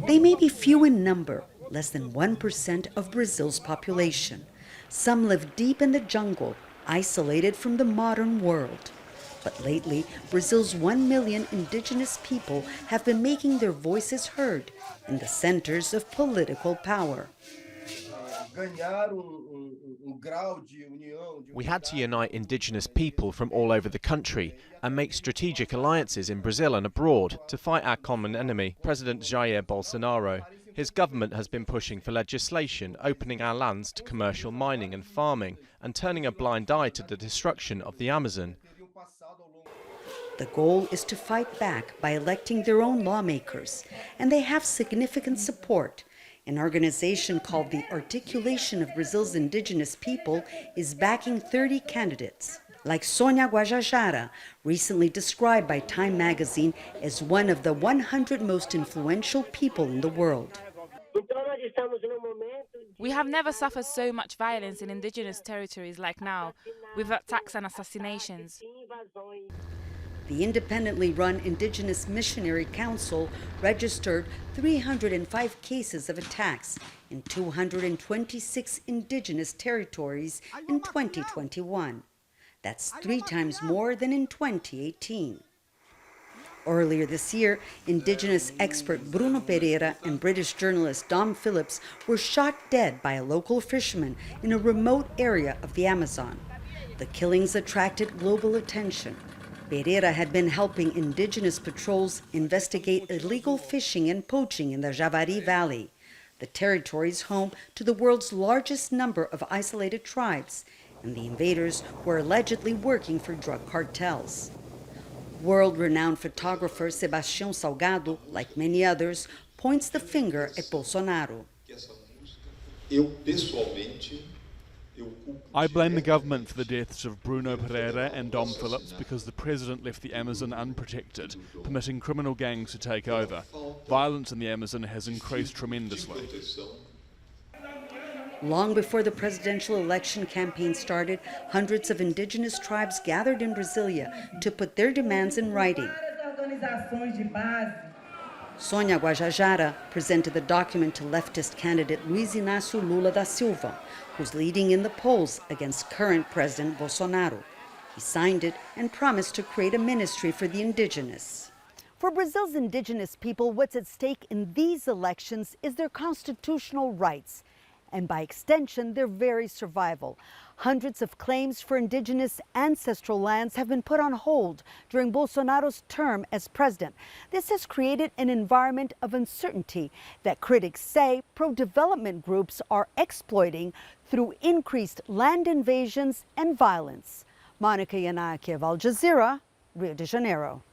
They may be few in number, less than 1% of Brazil's population. Some live deep in the jungle, isolated from the modern world. But lately, Brazil's 1 million indigenous people have been making their voices heard in the centers of political power. We had to unite indigenous people from all over the country and make strategic alliances in Brazil and abroad to fight our common enemy, President Jair Bolsonaro. His government has been pushing for legislation opening our lands to commercial mining and farming and turning a blind eye to the destruction of the Amazon. The goal is to fight back by electing their own lawmakers, and they have significant support. An organization called the Articulation of Brazil's Indigenous People is backing 30 candidates, like Sônia Guajajara, recently described by Time magazine as one of the 100 most influential people in the world. We have never suffered so much violence in indigenous territories like now, with attacks and assassinations. The independently run Indigenous Missionary Council registered 305 cases of attacks in 226 indigenous territories in 2021. That's 3 times more than in 2018. Earlier this year, Indigenous expert Bruno Pereira and British journalist Dom Phillips were shot dead by a local fisherman in a remote area of the Amazon. The killings attracted global attention. Pereira had been helping indigenous patrols investigate illegal fishing and poaching in the Javari Valley. The territory is home to the world's largest number of isolated tribes, and the invaders were allegedly working for drug cartels. World-renowned photographer Sebastião Salgado, like many others, points the finger at Bolsonaro. I blame the government for the deaths of Bruno Pereira and Dom Phillips because the president left the Amazon unprotected, permitting criminal gangs to take over. Violence in the Amazon has increased tremendously. Long before the presidential election campaign started, hundreds of indigenous tribes gathered in Brasília to put their demands in writing. Sônia Guajajara presented the document to leftist candidate Luiz Inacio Lula da Silva, who's leading in the polls against current President Bolsonaro. He signed it and promised to create a ministry for the indigenous. For Brazil's indigenous people, what's at stake in these elections is their constitutional rights, and by extension, their very survival. Hundreds of claims for indigenous ancestral lands have been put on hold during Bolsonaro's term as president. This has created an environment of uncertainty that critics say pro-development groups are exploiting through increased land invasions and violence. Monica Yanakiev, Jazeera, Rio de Janeiro.